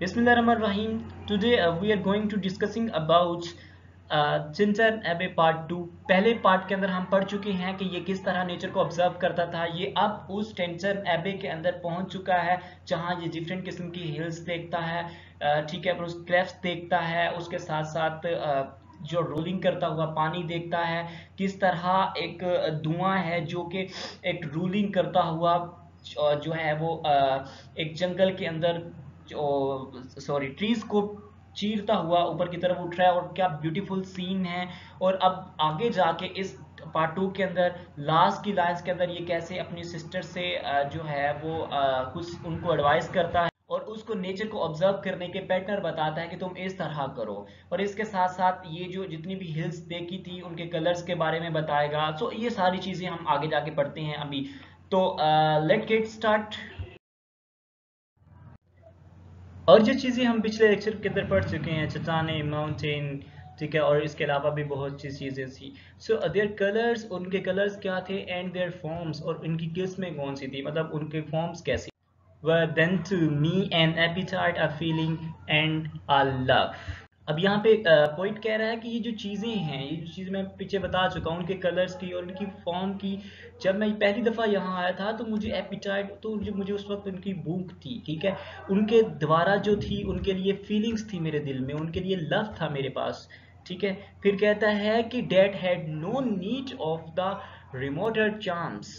Bismillahirrahmanirrahim. Today we are going to discussing about चिंतन एबे part 2। पहले पार्ट के अंदर हम पढ़ चुके हैं कि ये किस तरह नेचर को ऑब्जर्व करता था। ये अब उस टेंसन एबे के अंदर पहुंच चुका है जहां ये डिफरेंट किस्म की हिल्स देखता है, ठीक है, उस क्लेफ्स देखता है, उसके साथ साथ जो रोलिंग करता हुआ पानी देखता है, किस तरह एक धुआं है जो कि एक रूलिंग करता हुआ जो है वो एक जंगल के अंदर ट्रीज को चीरता हुआ ऊपर की तरफ उठ रहा है, और क्या ब्यूटीफुल सीन है। और अब आगे जाके इस पार्ट 2 के अंदर लास्ट की लाइंस के अंदर ये कैसे अपनी सिस्टर से जो है वो कुछ उनको एडवाइस करता है और उसको नेचर को ऑब्जर्व करने के पैटर्न बताता है कि तुम इस तरह करो। और इसके साथ साथ ये जो जितनी भी हिल्स देखी थी उनके कलर्स के बारे में बताएगा। सो ये सारी चीजें हम आगे जाके पढ़ते हैं अभी। तो लेट गेट स्टार्ट। और जो चीज़ें हम पिछले लेक्चर के अंदर पढ़ चुके हैं, चट्टाने, माउंटेन, ठीक है, और इसके अलावा भी बहुत सी चीज़ें थी। सो देयर कलर्स, उनके कलर्स क्या थे, एंड देयर फॉर्म्स, और उनकी किस्में कौन सी थी, मतलब उनके फॉर्म्स कैसी were then to me an appetite, a feeling and a love। अब यहाँ पे पॉइंट कह रहा है कि ये जो चीज़ें हैं, ये जो चीज़ मैं पीछे बता चुका हूँ, उनके कलर्स की और उनकी फॉर्म की। जब मैं पहली दफ़ा यहाँ आया था तो मुझे एपिटाइट, तो मुझे उस वक्त उनकी भूख थी, ठीक है, उनके द्वारा जो थी, उनके लिए फीलिंग्स थी मेरे दिल में, उनके लिए लव था मेरे पास, ठीक है। फिर कहता है कि that had no need of the remoter charms.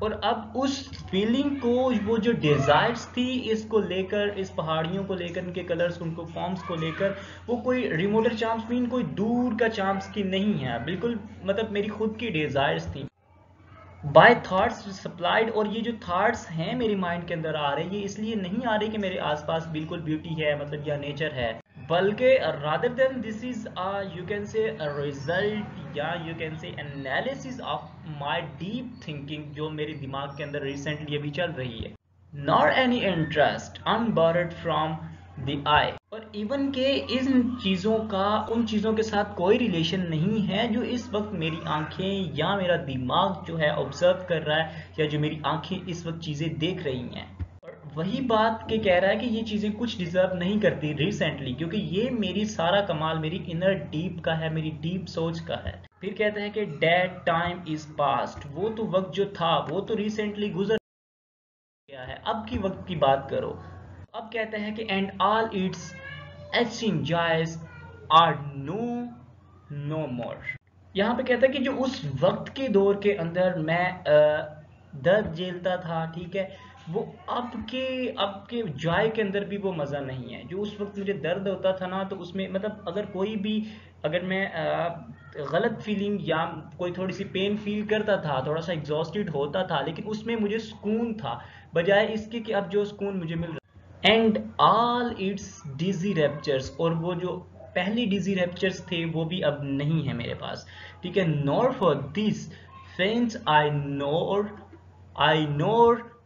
और अब उस फीलिंग को, वो जो डिजायर्स थी इसको लेकर, इस पहाड़ियों को लेकर, इनके कलर्स, उनको फॉर्म्स को लेकर, वो कोई रिमोटर चांस मीन कोई दूर का चांस की नहीं है, बिल्कुल मतलब मेरी खुद की डिजायर्स थी बाय थॉट्स सप्लाइड। और ये जो थॉट्स हैं मेरे माइंड के अंदर आ रहे हैं, ये इसलिए नहीं आ रहे कि मेरे आसपास बिल्कुल ब्यूटी है, मतलब या नेचर है, बल्कि rather than this is you can say result, या you can say analysis of my deep thinking, जो मेरे दिमाग के अंदर रिसेंटली अभी चल रही है। Nor any interest unborrowed from the eye. और इवन के इन चीज़ों का उन चीज़ों के साथ कोई रिलेशन नहीं है जो इस वक्त मेरी आंखें या मेरा दिमाग जो है ऑब्जर्व कर रहा है, या जो मेरी आंखें इस वक्त चीज़ें देख रही हैं। और वही बात के कह रहा है कि ये चीज़ें कुछ डिजर्व नहीं करती रिसेंटली, क्योंकि ये मेरी सारा कमाल मेरी इनर डीप का है, मेरी डीप सोच का है। फिर कहता है कि डेट टाइम इज पास्ट, वो तो वक्त जो था वो तो रिसेंटली गुजर गया है, अब की वक्त की बात करो। अब कहते हैं कि and all its aching joys are no more. यहाँ पे कहता है कि जो उस वक्त के दौर के अंदर मैं दर्द झेलता था, ठीक है, वो अब के जॉय के अंदर भी वो मज़ा नहीं है। जो उस वक्त मुझे दर्द होता था ना, तो उसमें मतलब अगर कोई भी, अगर मैं गलत फीलिंग या कोई थोड़ी सी पेन फील करता था, थोड़ा सा एग्जॉस्टेड होता था, लेकिन उसमें मुझे सुकून था, बजाय इसके कि अब जो सुकून मुझे मिल रहा। And all it's dizzy raptures, और वो जो पहले डिजी रैप्चर्स थे वो भी अब नहीं है मेरे पास, ठीक है। नॉर फॉर दिस फेंस आई नोर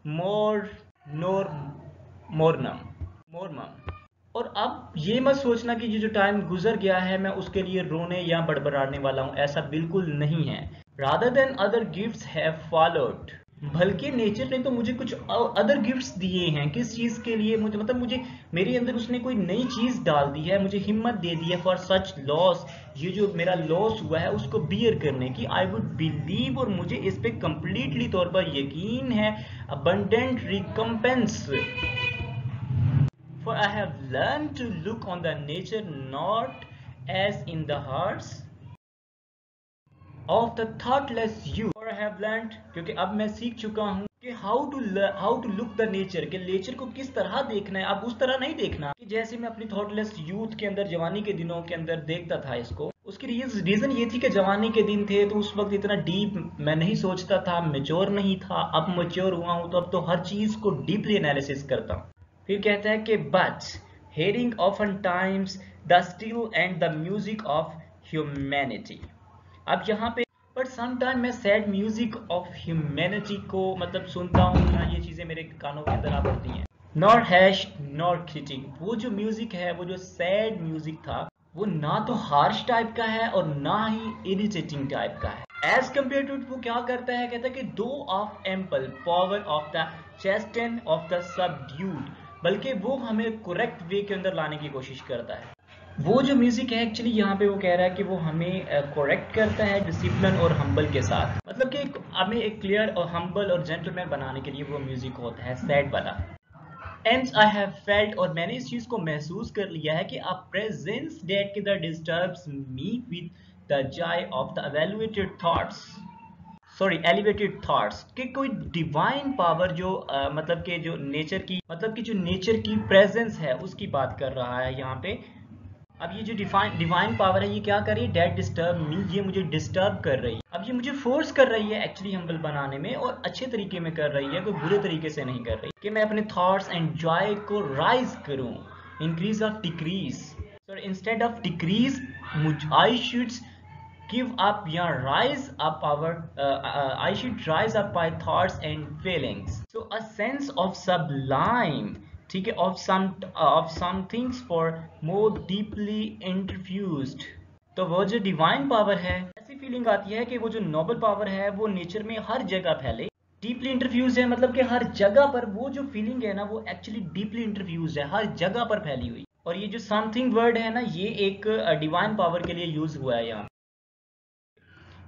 मोर नोर मोरनम। और अब ये मत सोचना कि ये जो टाइम गुजर गया है मैं उसके लिए रोने या बड़बड़ाने वाला हूँ, ऐसा बिल्कुल नहीं है। Rather than other gifts have followed, बल्कि नेचर ने तो मुझे कुछ अदर गिफ्ट्स दिए हैं। किस चीज के लिए, मुझे मतलब मुझे मेरे अंदर उसने कोई नई चीज डाल दी है, मुझे हिम्मत दे दी है फॉर सच लॉस, ये जो मेरा लॉस हुआ है उसको बियर करने की। आई वुड बिलीव, और मुझे इस पे कंप्लीटली तौर पर यकीन है, abundant recompense, for I have learned to look on the nature not as in the hearts of the thoughtless youth, और I have learned, क्योंकि अब मैं सीख चुका हूँ कि how to look the nature, कि नेचर को किस तरह देखना है। अब उस तरह नहीं देखना कि जैसे मैं अपनी थॉटलेस यूथ के अंदर, जवानी के दिनों के अंदर देखता था इसको। उसकी रीजन ये थी कि जवानी के दिन थे तो उस वक्त इतना डीप मैं नहीं सोचता था, मेच्योर नहीं था। अब मेच्योर हुआ हूँ तो अब तो हर चीज को डीपली एनालिसिस करता हूँ। फिर कहता है कि but hearing often times the still and the music of humanity. अब यहाँ पे बट समटाइम मैं सैड म्यूजिक ऑफ ह्यूमैनिटी को मतलब सुनता हूँ, या ये चीजें मेरे कानों के अंदर आ पड़ती हैं। नॉर हैश नॉर क्रिटिक, वो जो म्यूजिक है, वो जो सैड म्यूजिक था, वो ना तो हार्श टाइप का है और ना ही इरिटेटिंग टाइप का है। एज कंपेयर टू वो क्या करता है, कहता है कि though of ample power of the chasten of the subdued, बल्कि वो हमें करेक्ट वे के अंदर लाने की कोशिश करता है। वो जो म्यूजिक है एक्चुअली यहाँ पे वो कह रहा है कि वो हमें करेक्ट करता है डिसिप्लिन और हम्बल के साथ, मतलब कि हमें एक क्लियर और हम्बल और जेंटलमैन बनाने के लिए वो म्यूजिक होता है सैड वाला। एंड आई हैव फेल्ट, और मैंने इस चीज को महसूस कर लिया है कि a presence that the disturbs me with the Joy of the evaluated thoughts, sorry elevated thoughts, कि कोई डिवाइन पावर जो मतलब कि जो नेचर की, मतलब कि जो नेचर की प्रेजेंस है उसकी बात कर रहा है यहाँ पे। अब ये जो डिवाइन पावर है ये क्या कर रही है, डेट डिस्टर्ब मी, ये मुझे डिस्टर्ब कर रही है। अब ये मुझे फोर्स कर रही है एक्चुअली हम्बल बनाने में, और अच्छे तरीके में कर रही है, कोई बुरे तरीके से नहीं कर रही, कि मैं अपने थॉट्स एंड जॉय को राइज करूं, increase of decrease, so instead of decrease I should give up your rise up our I should rise up my thoughts and feelings, so a sense of sublime, ठीक है, of some things for more deeply infused। तो वो जो divine power है, ऐसी feeling आती है कि वो जो नोबल पावर है वो नेचर में हर जगह फैले। डीपली इंटरफ्यूज है मतलब कि हर जगह पर वो जो फीलिंग है ना वो एक्चुअली डीपली इंटरफ्यूज है, हर जगह पर फैली हुई। और ये जो समथिंग वर्ड है ना ये एक डिवाइन पावर के लिए यूज हुआ है यहाँ।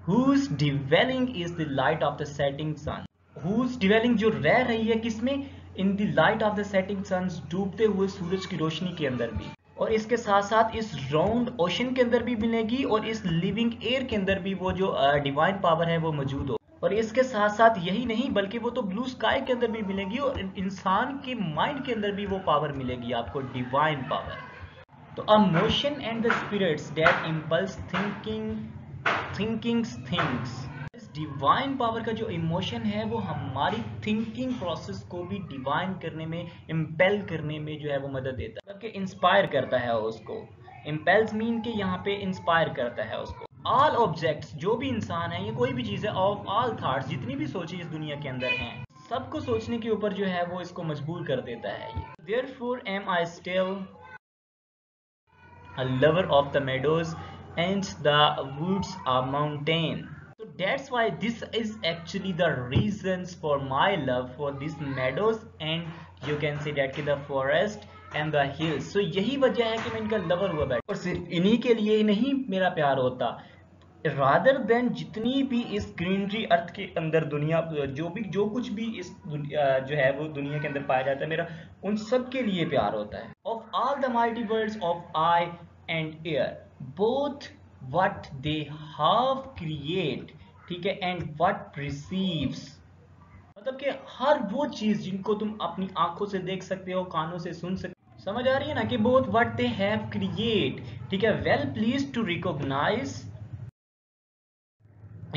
Whose dwelling is the light of the setting sun, whose dwelling जो रह रही है किसमें, in the light of the setting sun, डूबते हुए सूरज की रोशनी के अंदर भी, और इसके साथ साथ इस राउंड ओशन के अंदर भी मिलेगी, और इस लिविंग एयर के अंदर भी वो जो डिवाइन पावर है वो मौजूद हो। और इसके साथ साथ यही नहीं बल्कि वो तो ब्लू स्काई के अंदर भी मिलेगी, और इंसान के माइंड के अंदर भी वो पावर मिलेगी आपको, डिवाइन पावर। तो a motion and the spirits that impulse thinkings things, इस डिवाइन पावर का जो इमोशन है वो हमारी थिंकिंग प्रोसेस को भी डिवाइन करने में, इम्पेल करने में जो है वो मदद देता है, मतलब कि इंस्पायर करता है उसको। इम्पेल्स मीन के यहाँ पे इंस्पायर करता है उसको। ऑल ऑब्जेक्ट्स, जो भी इंसान है, ये कोई भी चीज़ है, ऑफ ऑल थॉट्स, जितनी भी सोची इस दुनिया के अंदर हैं, सबको सोचने के ऊपर जो है वो इसको मजबूर कर देता है ये। Therefore am I still a lover of the meadows and the woods are mountain, so that's why this is actually the reasons for my love for these meadows and you can say that कि the forest and the hills। so यही वजह है कि मैं इनका lover हुआ बैठा, और सिर्फ इन्हीं के लिए ही नहीं मेरा प्यार होता, रादर देन जितनी भी इस ग्रीनरी अर्थ के अंदर दुनिया, जो कुछ भी इस जो है वो दुनिया के अंदर पाया जाता है, मेरा उन सब के लिए प्यार होता है। Of all the multi words of I and air, both what they have create, ठीक है, एंड व्हाट रिसीव्स, मतलब कि हर वो चीज जिनको तुम अपनी आंखों से देख सकते हो, कानों से सुन सकते हो, समझ आ रही है ना, कि both what they have create, ठीक है, well please to recognise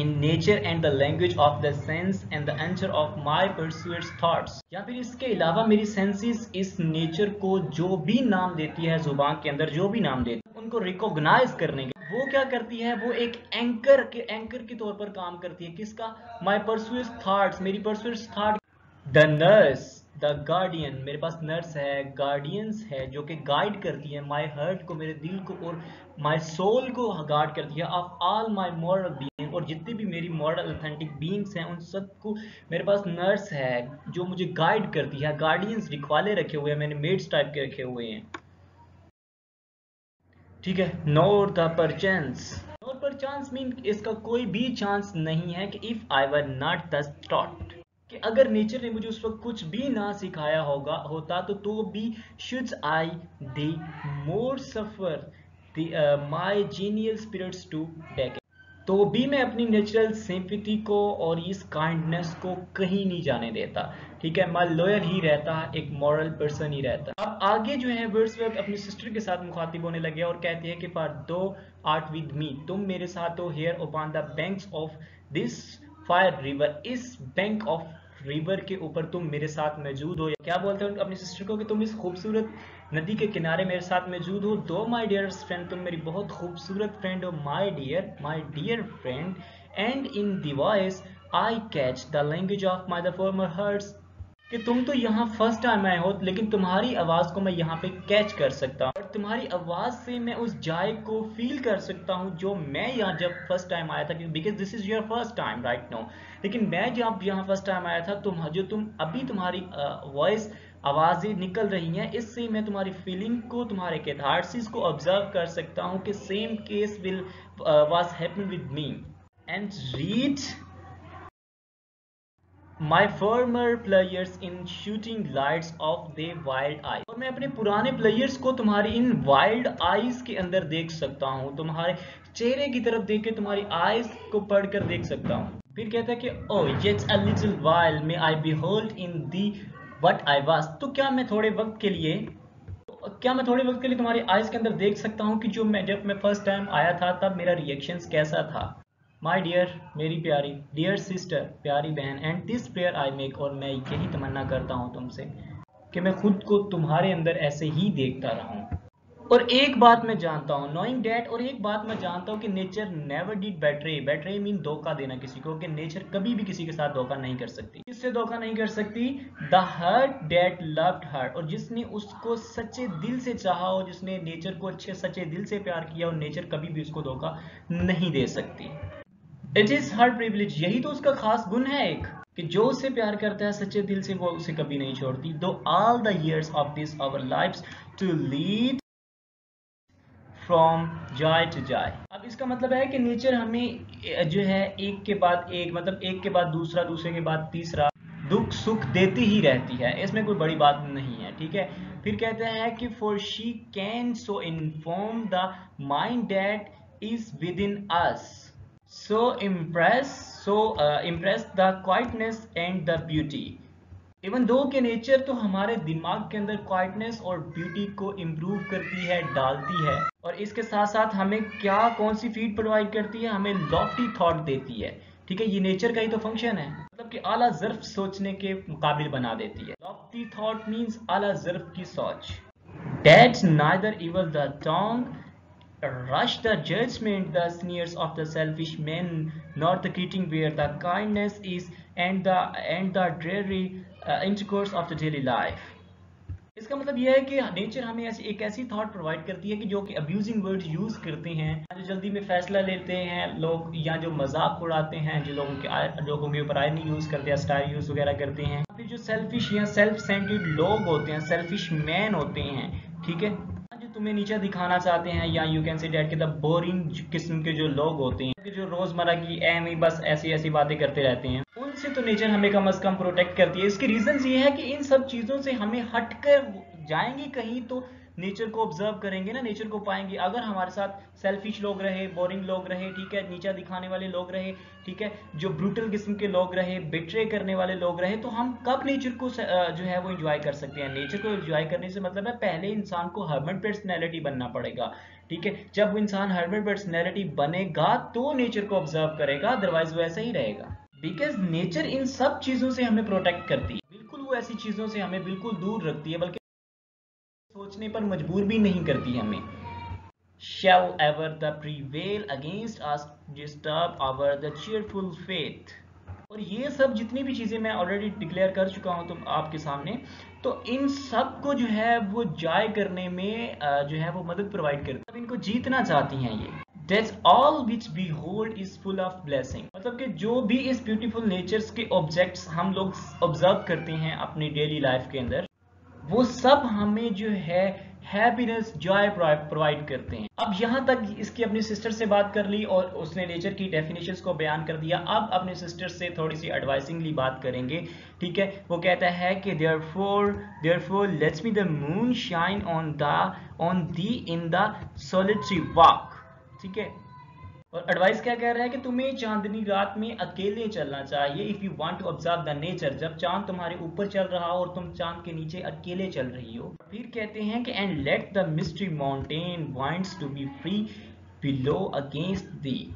in nature and the language of the sense and the answer of my pursuers thoughts, या फिर इसके अलावा मेरी सेंसेस इस नेचर को जो भी नाम देती है, जुबान के अंदर जो भी नाम देती है उनको रिकॉग्नाइज करने के वो क्या करती है, वो एक एंकर के तौर पर काम करती है। किसका, माय परस्यूअर्स थॉट्स, मेरी purest thought. The nurse, the guardian, मेरे पास नर्स है, गार्डियंस है जो कि गाइड करती है माय हर्ट को, मेरे दिल को, और माय सोल को गार्ड करती है, of all my moral being, और जितने भी मेरी मॉरल ऑथेंटिक बीइंग्स हैं उन सबको मेरे पास नर्स है जो मुझे गाइड करती है। गार्डियंस रिखवाले रखे हुए हैं मैंने, मेड्स टाइप के रखे हुए हैं, ठीक है। नोर द परचांस, नोर परचांस मीन इसका कोई भी चांस नहीं है कि if I were not the taught, कि अगर नेचर ने मुझे उस वक्त कुछ भी ना सिखाया होता तो भी should I the more suffer my genial spirits to back, तो भी मैं अपनी नेचुरल सिंपैथी को और इस काइंडनेस को कहीं नहीं जाने देता, ठीक है, मैं लॉयल ही रहता, एक मॉरल पर्सन ही रहता। अब आगे जो है वर्ड्सवर्थ अपनी सिस्टर के साथ मुखातिब होने लगे और कहते हैं कि फॉर दो आर्ट विद मी, तुम मेरे साथ हो, here upon the banks of this fire river, इस बैंक ऑफ रिवर के ऊपर तुम मेरे साथ मौजूद हो। क्या बोलते हैं अपनी सिस्टर को कि तुम इस खूबसूरत नदी के किनारे मेरे साथ मौजूद हो। दो माय डियर फ्रेंड, तुम मेरी बहुत खूबसूरत फ्रेंड हो, my dear friend, and in the voice I catch the language of my the former hearts, कि तुम तो यहाँ फर्स्ट टाइम आए हो लेकिन तुम्हारी आवाज को मैं यहाँ पे कैच कर सकता हूँ, और तुम्हारी आवाज से मैं उस जाय को फील कर सकता हूँ जो मैं यहाँ जब फर्स्ट टाइम आया था, because this is your first time right now, लेकिन मैं जब यहाँ फर्स्ट टाइम आया था, तुम अभी तुम्हारी वॉइस आवाजें निकल रही हैं, इससे मैं तुम्हारी फीलिंग को, तुम्हारे कैथार्सिस को ऑब्जर्व कर सकता हूँ कि same case will was happen with me and read my farmer players in shooting lights off they wild eyes. और मैं अपने पुराने प्लेयर्स को तुम्हारी इन वाइल्ड आईज के अंदर देख सकता हूँ, तुम्हारे चेहरे की तरफ देख के तुम्हारी आईज को पढ़कर देख सकता हूँ। फिर कहता है कि oh yet a little while may I behold in thee what I was. तो क्या मैं थोड़े वक्त के लिए तुम्हारी आईज के अंदर देख सकता हूँ कि जब मैं फर्स्ट टाइम आया था तब मेरा रिएक्शंस कैसा था। माई डियर, मेरी प्यारी, डियर सिस्टर, प्यारी बहन, and this prayer I make, और मैं यही तमन्ना करता हूँ तुमसे कि मैं खुद को तुम्हारे अंदर ऐसे ही देखता रहूं। और एक बात मैं जानता हूँ, नोइंग डैट, और एक बात मैं जानता हूँ कि nature never did betray. Betray mean धोखा देना किसी को, कि नेचर कभी भी किसी के साथ धोखा नहीं कर सकती। किससे धोखा नहीं कर सकती? The heart that loved her, और जिसने उसको सच्चे दिल से चाहा हो, जिसने नेचर को अच्छे सच्चे दिल से प्यार किया, और नेचर कभी भी उसको धोखा नहीं दे सकती। इट इज हर प्रिविलेज, यही तो उसका खास गुण है एक, कि जो उससे प्यार करता है सच्चे दिल से वो उसे कभी नहीं छोड़ती। Through all the years of this our life's to lead from joy to joy. अब इसका मतलब है कि नेचर हमें जो है एक के बाद एक, मतलब एक के बाद दूसरा, दूसरे के बाद तीसरा दुख सुख देती ही रहती है, इसमें कोई बड़ी बात नहीं है, ठीक है। फिर कहते हैं कि for she can so inform the mind that is with in us, impress the quietness and the beauty। Even though के नेचर तो हमारे दिमाग के अंदर क्वाइटनेस और ब्यूटी को इम्प्रूव करती है, डालती है, और इसके साथ साथ हमें क्या कौन सी फीड प्रोवाइड करती है? हमें लॉफ्टी थॉट देती है, ठीक है। ये नेचर का ही तो फंक्शन है, मतलब कि आला ज़र्फ सोचने के काबिल बना देती है। लॉफ्टी थॉट मीन्स आला ज़र्फ की सोच। That neither evil the tongue rush the judgment, the sneers of the selfish men, nor the greeting where the kindness is, and the dreary intercourse of the daily life। इसका मतलब यह है कि nature हमें एक ऐसी थॉट प्रोवाइड करती है कि जो कि अब्यूजिंग वर्ड्स यूज करते हैं, जो जल्दी में फैसला लेते हैं लोग, या जो मजाक उड़ाते हैं, जो लोगों के ऊपर आयरनी यूज करते हैं, स्टाइल यूज वगैरह करते हैं, फिर जो सेल्फिश या सेल्फ सेंटर्ड लोग होते हैं, सेल्फिश मैन होते हैं, ठीक है, जो तुम्हें नीचा दिखाना चाहते हैं, या यू कैन से डैट के द बोरिंग किस्म के जो लोग होते हैं, जो रोजमर्रा की एम ही बस ऐसी ऐसी बातें करते रहते हैं, उनसे तो नेचर हमें कम से कम प्रोटेक्ट करती है। इसकी रीजन ये है कि इन सब चीजों से हमें हटकर जाएंगे कहीं तो नेचर को ऑब्जर्व करेंगे ना, नेचर को पाएंगे। अगर हमारे साथ सेल्फिश लोग रहे, बोरिंग लोग रहे, ठीक है, नीचा दिखाने वाले लोग रहे, ठीक है, जो ब्रूटल किस्म के लोग रहे, बिट्रे करने वाले लोग रहे, तो हम कब नेचर को जो है वो एंजॉय कर सकते हैं? नेचर को एंजॉय करने से मतलब है पहले इंसान को हर्मिट पर्सनैलिटी बनना पड़ेगा, ठीक है। जब वो इंसान हर्मिट पर्सनैलिटी बनेगा तो नेचर को ऑब्जर्व करेगा, अदरवाइज वो ऐसा ही रहेगा। बिकॉज नेचर इन सब चीजों से हमें प्रोटेक्ट करती है, बिल्कुल वो ऐसी चीजों से हमें बिल्कुल दूर रखती है, बल्कि सोचने पर मजबूर भी नहीं करती हमें। Shall ever the prevail against us disturb our the cheerful faith। और ये सब जितनी भी चीजें मैं ऑलरेडी डिक्लेयर कर चुका हूं तुम आपके सामने, तो इन सब को जो है वो जाय करने में जो है वो मदद प्रोवाइड करती है, इनको जीतना चाहती हैं ये। That's all which behold is full of blessing। मतलब कि जो भी इस ब्यूटीफुल नेचर्स के ऑब्जेक्ट्स हम लोग ऑब्जर्व करते हैं अपनी डेली लाइफ के अंदर, वो सब हमें जो है हैप्पीनेस, जॉय प्रोवाइड करते हैं। अब यहाँ तक इसकी अपनी सिस्टर से बात कर ली और उसने नेचर की डेफिनेशंस को बयान कर दिया। अब अपने सिस्टर से थोड़ी सी एडवाइसिंगली बात करेंगे, ठीक है। वो कहता है कि therefore lets me the moon shine on thee in the solitary walk, ठीक है। और एडवाइस क्या कह रहा है कि तुम्हें चांदनी रात में अकेले चलना चाहिए, if you want to observe the nature. जब चांद तुम्हारे ऊपर चल रहा हो और तुम चांद के नीचे अकेले चल रही हो। फिर कहते हैं कि and let the mystery mountain winds to be free below against thee.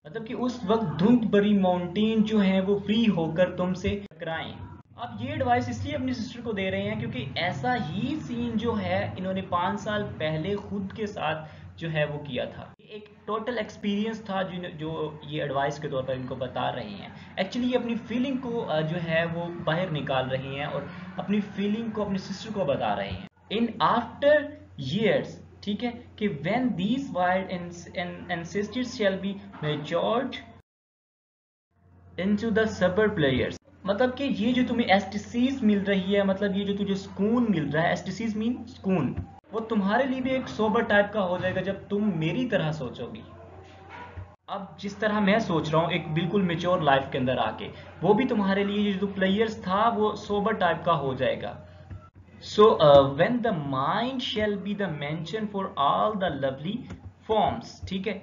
मतलब कि उस वक्त धुंध भरी माउंटेन जो है वो फ्री होकर तुमसे टकराएं। अब ये एडवाइस इसलिए अपनी सिस्टर को दे रहे हैं क्योंकि ऐसा ही सीन जो है इन्होंने 5 साल पहले खुद के साथ जो है वो किया था। एक टोटल एक्सपीरियंस था जो ये एडवाइस के तौर पर इनको बता रहे हैं। एक्चुअली ये अपनी फीलिंग को जो है वो बाहर निकाल रहे हैं और अपनी फीलिंग को अपनी सिस्टर को बता रहे हैं। इन आफ्टर years, ठीक है, कि when these wild ancestors shall be matured into the suburb players, मतलब कि ये जो तुम्हें एस्टिसीज मिल रही है, मतलब ये जो तुझे सुकून मिल रहा है, एस्टिसीज मीन सुकून, वो तुम्हारे लिए भी एक सोबर टाइप का हो जाएगा जब तुम मेरी तरह सोचोगी। अब जिस तरह मैं सोच रहा हूँ एक बिल्कुल मेच्योर लाइफ के अंदर आके, वो भी तुम्हारे लिए जो प्लेयर्स था वो सोबर टाइप का हो जाएगा। So when the mind shall be the mention for all the lovely forms, ठीक है,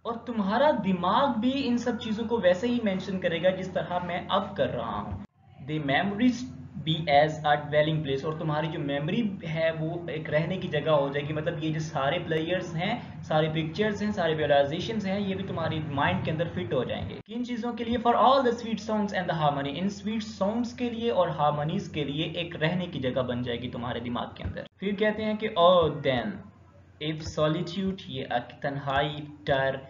और तुम्हारा दिमाग भी इन सब चीजों को वैसे ही मेंशन करेगा जिस तरह मैं अब कर रहा हूँ। The memories be as a dwelling place, और तुम्हारी जो मेमोरी है वो एक रहने की जगह हो जाएगी। मतलब ये जो सारे प्लेयर्स हैं, सारे पिक्चर्स हैं, सारे विजुअलाइजेशंस हैं, ये भी तुम्हारी माइंड के अंदर फिट हो जाएंगे। किन चीजों के लिए? For all the sweet songs and the harmony, in sweet songs के लिए और हार्मनीज के लिए एक रहने की जगह बन जाएगी तुम्हारे दिमाग के अंदर। फिर कहते हैं कि ओ देन इफ सॉलिट्यूड, ये तन्हाई, डर,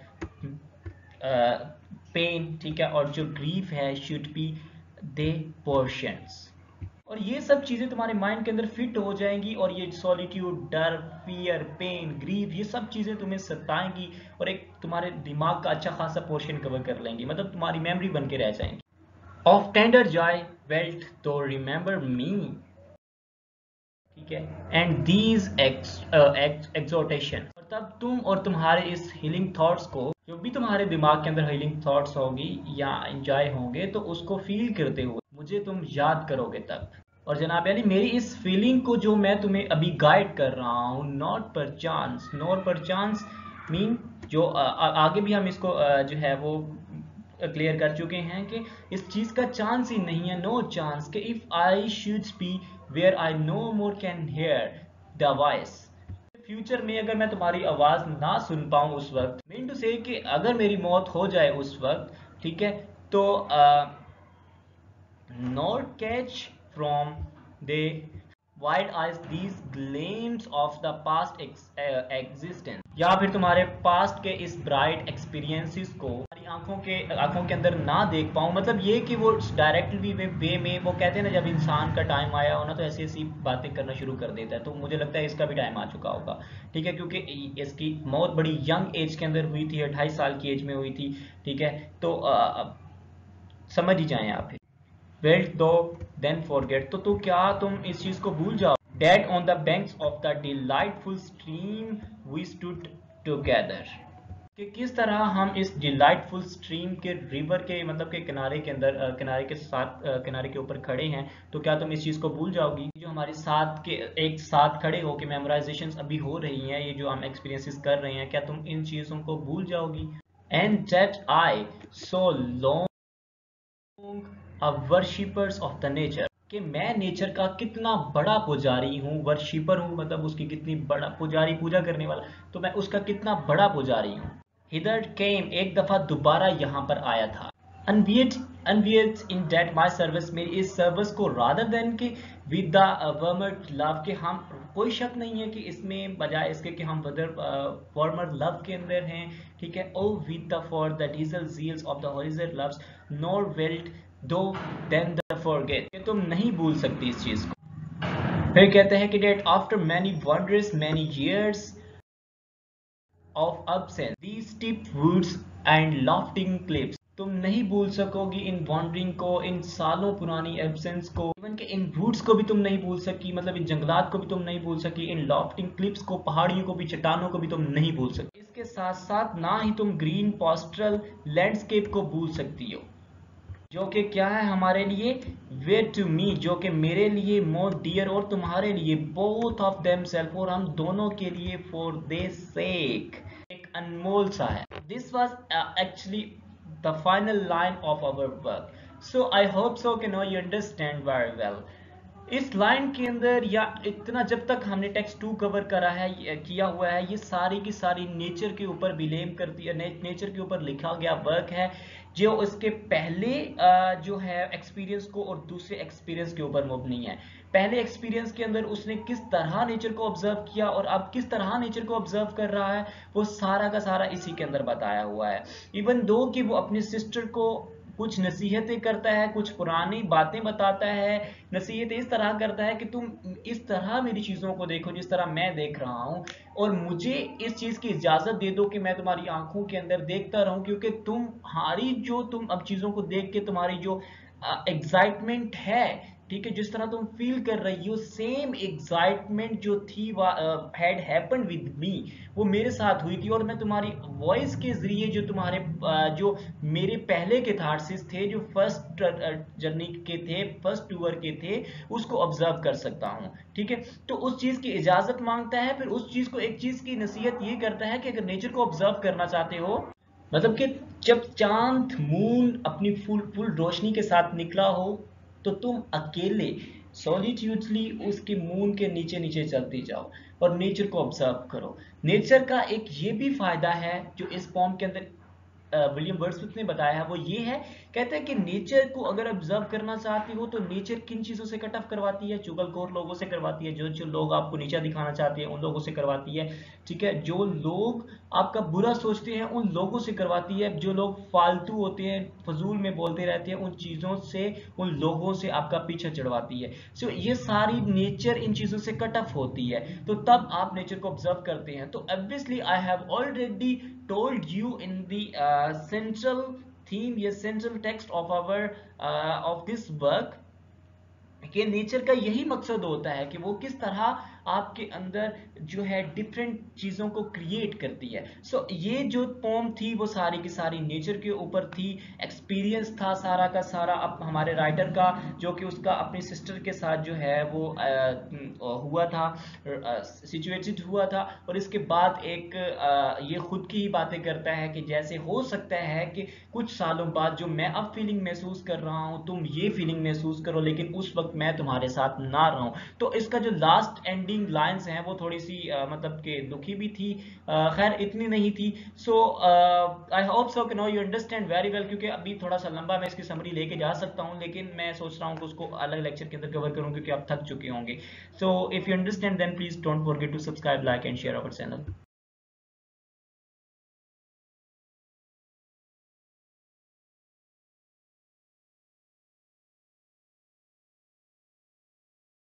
पेन, ठीक है, और जो ग्रीफ है, शुड बी दे पोर्शंस, और ये सब चीजें तुम्हारे माइंड के अंदर फिट हो जाएंगी, और ये सॉलिट्यूड, डर, फियर, पेन, ग्रीफ, ये सब चीजें तुम्हें सताएंगी और एक तुम्हारे दिमाग का अच्छा खासा पोर्शन कवर कर लेंगी, मतलब तुम्हारी मेमोरी बन के रह जाएंगी। ऑफ टेंडर जॉय वेल्ट तो रिमेंबर मी, ठीक है, एंड दीज एक्सोटेशन, और तब तुम और तुम्हारे इस हीलिंग थॉट्स को, जो भी तुम्हारे दिमाग के अंदर हीलिंग थॉट्स होगी या एंजॉय होंगे, तो उसको फील करते हुए मुझे तुम याद करोगे तब। और जनाब अली, मेरी इस फीलिंग को जो मैं तुम्हें अभी गाइड कर रहा हूँ, नॉट पर चांस, नॉट पर चांस मीन जो आगे भी हम इसको जो है वो क्लियर कर चुके हैं कि इस चीज का चांस ही नहीं है, नो चांस, कि if I should be where I no more can hear the voice, future में अगर मैं तुम्हारी आवाज ना सुन पाऊं उस वक्त, मीन टू से कि अगर मेरी मौत हो जाए उस वक्त, ठीक है, तो not catch from the wide eyes these gleams of the past existence, या फिर तुम्हारे पास्ट के इस ब्राइट एक्सपीरियंसेस को हमारी आंखों के अंदर ना देख पाऊं, मतलब ये कि वो डायरेक्टली वे में, वो कहते हैं ना जब इंसान का टाइम आया हो ना तो ऐसी ऐसी बातें करना शुरू कर देता है, तो मुझे लगता है इसका भी टाइम आ चुका होगा, ठीक है, क्योंकि इसकी मौत बड़ी यंग एज के अंदर हुई थी, 28 साल की एज में हुई थी, ठीक है, तो समझ ही जाएं आप। Wilt thou then forget, तो क्या तुम इस चीज को भूल जाओ? That on the banks of the delightful stream we stood together, कि किस तरह हम इस डिलाइटफुल स्ट्रीम के रिवर के मतलब के किनारे के अंदर किनारे के साथ किनारे के ऊपर खड़े हैं, तो क्या तुम इस चीज को भूल जाओगी? जो हमारे साथ के एक साथ खड़े हो के मेमोराइजेशन अभी हो रही हैं, ये जो हम एक्सपीरियंसेस कर रहे हैं, क्या तुम इन चीजों को भूल जाओगी? And that I so long a worshippers of the nature, कि मैं नेचर का कितना बड़ा पुजारी हूँ, वर्शिपर हूँ मतलब उसकी कितनी बड़ा पुजारी, पूजा करने वाला, तो मैं उसका कितना बड़ा पुजारी हूँ। हिदर केम, एक दफा दोबारा यहाँ पर आया था। अनवियट अनवियट इन डेट माई सर्विस, मेरी इस सर्विस को, रादर देन कि विद द वर्मर लव, के हम, कोई शक नहीं है कि इसमें बजाय इसके कि हम वर्मर लव के अंदर हैं, ठीक है, oh with the far the deeper zeals of the हॉरिजर loves nor wilt thou then the forget, कि तुम नहीं भूल सकती इस चीज को। फिर कहते हैं कि that after many wonders many years of absence, these steep woods and lofting cliffs, तुम नहीं भूल सकोगी इन वॉन्डरिंग को, इन सालों पुरानी एब्सेंस को, इवन के इन वुड्स को भी तुम नहीं भूल सकी, मतलब इन जंगलात को भी तुम नहीं भूल सकी, इन लॉफ्टिंग क्लिप्स को, पहाड़ियों को भी, चट्टानों को भी तुम नहीं भूल सकी। इसके साथ साथ ना ही तुम ग्रीन पास्टरल लैंडस्केप को भूल सकती हो, जो कि क्या है हमारे लिए, वे टू मी, जो कि मेरे लिए मोर डियर, और तुम्हारे लिए बोथ ऑफ देम सेल्फ, और हम दोनों के लिए फॉर दे सेक, एक अनमोल सा है। This was actually the final line of our work, so I hope so कि no you understand very well. इस लाइन के अंदर या इतना जब तक हमने टेक्स्ट 2 कवर करा है, किया हुआ है, ये सारी की सारी नेचर के ऊपर बिलेम करती है, नेचर के ऊपर लिखा गया वर्क है, जो उसके पहले जो है एक्सपीरियंस को और दूसरे एक्सपीरियंस के ऊपर मुबनी है। पहले एक्सपीरियंस के अंदर उसने किस तरह नेचर को ऑब्जर्व किया और अब किस तरह नेचर को ऑब्जर्व कर रहा है, वो सारा का सारा इसी के अंदर बताया हुआ है। इवन दो कि वो अपनी सिस्टर को कुछ नसीहतें करता है, कुछ पुरानी बातें बताता है, नसीहतें इस तरह करता है कि तुम इस तरह मेरी चीज़ों को देखो जिस तरह मैं देख रहा हूँ, और मुझे इस चीज़ की इजाज़त दे दो कि मैं तुम्हारी आंखों के अंदर देखता रहूं, क्योंकि तुम्हारी जो तुम अब चीज़ों को देख के तुम्हारी जो एक्साइटमेंट है, ठीक है, जिस तरह तुम फील कर रही हो सेम एक्साइटमेंट जो थी हैड हैपन विद मी, वो मेरे साथ हुई थी। और मैं तुम्हारी वॉइस के जरिए जो तुम्हारे जो मेरे पहले के थाट्स थे, जो फर्स्ट जर्नी के थे, फर्स्ट टूर के थे, उसको ऑब्जर्व कर सकता हूँ, ठीक है। तो उस चीज की इजाजत मांगता है, फिर उस चीज को एक चीज की नसीहत ये करता है कि अगर नेचर को ऑब्जर्व करना चाहते हो, मतलब कि जब चांद मून अपनी फुल फुल रोशनी के साथ निकला हो, तो तुम अकेले सॉलिट्यूडली उसके मून के नीचे नीचे चलती जाओ और नेचर को ऑब्जर्व करो। नेचर का एक ये भी फायदा है जो इस पॉम के अंदर विलियम वर्ड्सवर्थ ने बताया है, वो ये है, कहते हैं कि नेचर को अगर ऑब्जर्व करना चाहती हो तो नेचर किन चीजों से कट ऑफ करवाती है, चुगलखोर लोगों से करवाती है, जो जो लोग आपको नीचा दिखाना चाहते हैं उन लोगों से करवाती है, ठीक है, जो लोग आपका बुरा सोचते हैं उन लोगों से करवाती है, जो लोग फालतू होते हैं, फजूल में बोलते रहते हैं, उन चीजों से, उन लोगों से आपका पीछा चढ़वाती है। सो ये सारी नेचर इन चीजों से कट ऑफ होती है, तो तब आप नेचर को ऑब्जर्व करते हैं। तो obviously I have already told you in the central theme, yes, central text of our of this work, कि नेचर का यही मकसद होता है कि वो किस तरह आपके अंदर जो है डिफरेंट चीजों को क्रिएट करती है। सो ये जो पोम थी वो सारी की सारी नेचर के ऊपर थी, एक्सपीरियंस था सारा का सारा अब हमारे राइटर का, जो कि उसका अपनी सिस्टर के साथ जो है वो हुआ था, सिचुएटेड हुआ था। और इसके बाद एक ये खुद की ही बातें करता है कि जैसे हो सकता है कि कुछ सालों बाद जो मैं अब फीलिंग महसूस कर रहा हूँ तुम ये फीलिंग महसूस करो, लेकिन उस वक्त मैं तुम्हारे साथ ना रहूं। तो इसका जो लास्ट एंडिंग लाइंस हैं वो थोड़ी सी मतलब कि दुखी भी थी, खैर इतनी नहीं थी। सो आई होप सो कि no you understand very well, क्योंकि अभी थोड़ा सा लंबा मैं इसकी समरी लेके जा सकता हूँ, लेकिन मैं सोच रहा हूँ कि उसको अलग लेक्चर के अंदर कवर करूँ क्योंकि आप थक चुके होंगे। So if you understand then please don't forget to subscribe, like and share our channel.